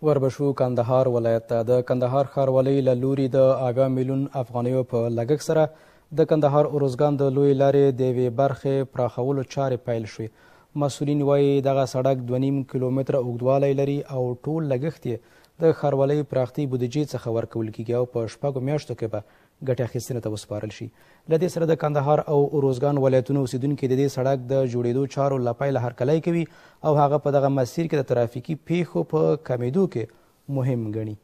وربشو کندهار ولایت ته د کندهار ښاروالۍ له لوري د 8 میلیون افغانیو په لګښت سره د کندهار ارزګان د لویې لارې د یوې برخې پراخولو چارې پیل شوې. مسؤلین وایي دغه سړک 2.5 کیلومتره اوږدوالی لري او ټول لګښت یې د ښاروالۍ پراختي بودیجې څخه ورکول کیږي او په 6 میاشتو کې به ګټې اخیستنې ته وسپارل شي. له دې سره د کندهار او ارزګان ولایتونو اوسیدونکي د دې سړک د جوړېدو چارو له پیله هرکلی کوي او هغه په دغه مسیر کې د ترافیکي پیښو په کمیدو کې مهم ګڼي.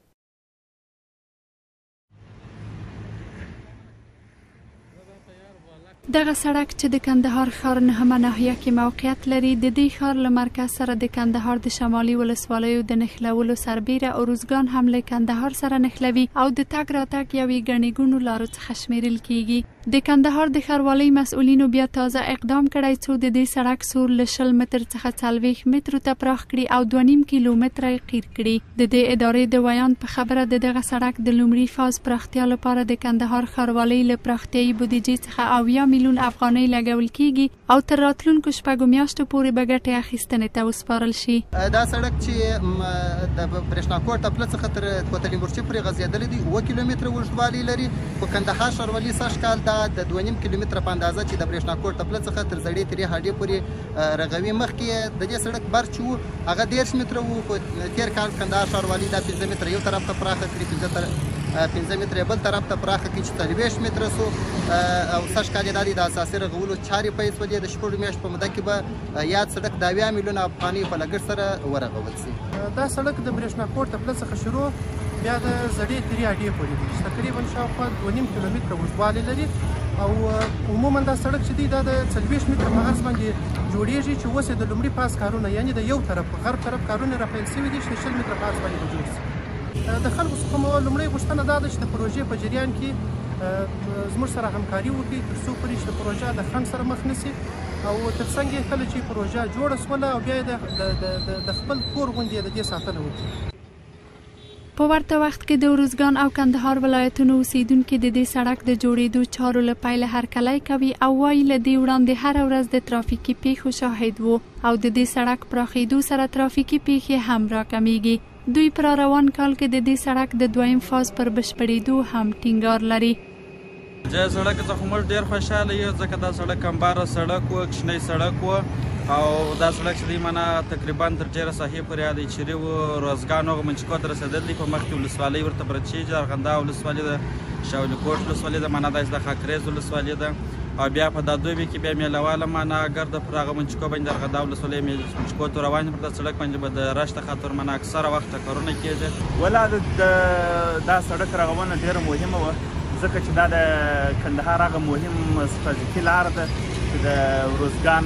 دغه سړک چې د کندهار ښار نهمه ناحیه کې موقعیت لري د دې ښار له مرکز سره د کندهار د شمالي ولسوالیو د نښلولو سربیره ارزګان هم له کندهار سره نښلوي او د تګ راتګ یوې ګڼې ګوڼو لارو څخه شمیرل کیږي. د کندهار د ښاروالۍ مسؤلینو بیا تازه اقدام کړی څو د دې سړک سور له 20 متر څخه 40 مترو ته پراخ کړي او 2.5 کیلومتره یې قیر کړي. د دې ادارې د ویان په خبره د دغه سړک د لومړي فاز پراختیا لپاره د کندهار ښاروالۍ له پراختیایي بودیجې څخه 8 میلیون افغانۍ لګول کیږي او تر راتلونکو 6 میاشتو پورې به ګټې اخیستنې ته وسپارل شي. دا سړک چې د برېښنا کوټ تپله څخه تر کوتلین برچې پورې غځېدلی دی 7 کیلومتره اوږدوالی لري. په کندهار ښاروالۍ سږ کال دا د 2.5 کیلومتره په اندازه چې د برېښنا کوټ تپله څخه تر زړې تیرې هډې پورې رغوي. مخکې د دې سړک بر چې و هغه 10 متره و، خو تېر کال کندهار ښاروالۍ دا 15 متره یو طرف ته پراخه کړي، 15 متره بل طرف ته پراخه کړي چې 40 متره سو او سږ کال یې دا د اساسي رغولو چارې پیل شولې. د 6 میاشتو په موده کې به یاد سړک د 8 میلیون افغانۍ په لګښت سره ورغول شي. دا سړک د برېښنا کوټ تپله څخه شروع بیا د زړې تیرې هډې پورې دی چې تقریبا شاوخوا 2.5 کیلومتره اوږدوالی لري او عموما دا سړک چې دی دا د 40 متره په عرض باندې جوړیږي چې اوس یې د لومړي پاس کارونه یعنې د یو طرف غرب طرف کارونه راپیل شوي دي چې 20 متره په عرض باندې به جوړ شي. د خلکو څخه مو لومړۍ غوښتنه دا ده چې د پروژې په جریان کې زموږ سره همکاري وکړي تر څو پورې چې د پروژه د خنډ سره مخ نشي او تر څنګ یې کله چې پروژه جوړه شوله او بیا یې د خپل کور غوندې د دې ساتنه وکړي. په ورته وخت کې د ارزګان او کندهار ولایتونو اوسیدونکي د دې سړک د جوړېدو چارو له پیله هرکلی کوي او وایي له دې وړاندې هره ورځ د ترافیکي پیښو شاهد وو او د دې سړک پراخېدو سره ترافیکي پیښې هم راکمیږي. دوی پر روان کال کې د دې سړک د 2م فاز پر بشپړېدو هم ټینګار لري. دا سړک څخه موږ ډېر خوشحاله یو ځکه دا سړک همباره سړک و، کوچنی سړک و او دا سړک چې دی معنا تقریبا تر ډېره ساحې پورې د چیرې و روزګان هغه منچکو ته رسېدلی. په مخکې ولسوالۍ ورته پرچې ارغنداو ولسوالۍ ده، شاولي کوټ ولسوالۍ ده، معنا داسې د خاکریز ولسوالۍ ده او بیا په دا دوبي کې بیا میلهواله معنا ګرده پر هغه منچکو باندې ارغنداو ولسوالۍ منچکو ته روان پر دا سړک باندې به د رش ته خاطر معنا اکثره وخت کارونه کېږي. ولا دا سړک رغونه ډېره مهمه وه ځکه چې دا د کندهار هغه مهم ستراتیژیکي لاره ده چې د ارزګان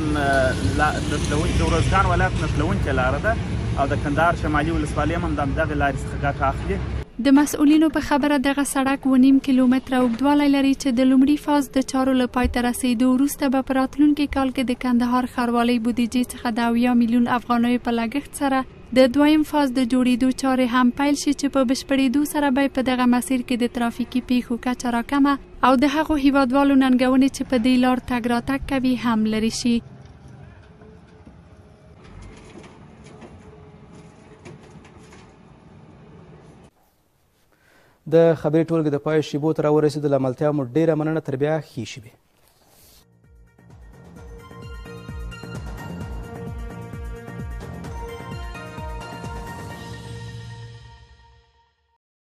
ولایت نښلوونکې لاره ده او د کندهار شمالي ولسوالۍ هم د همدغې لارې څخه ګټه اخلي. د مسؤلینو په خبره دغه سړک 2.5 کیلومتره اوږدوالی لري چې د لومړي فاز د چارو له پای ته رسېدو وروسته به په راتلونکي کال کې د کندهار ښاروالۍ بودیجې څخه د 8 میلیون افغانیو په لګښت سره د 2م فاز د جوړېدو چارې هم پیل شي چې په بشپړېدو سره به په دغه مسیر کې د ترافیکي پیښو کچه راکمه او د هغو هیوادوالو ننګونې چې په دې لار تګ راتګ کوي هم لرې شي. د خبرې ټولګې د پای شیبو ته راورسېدو. له ملتیا مو ډېره مننه. تر بیا ښې شیبې.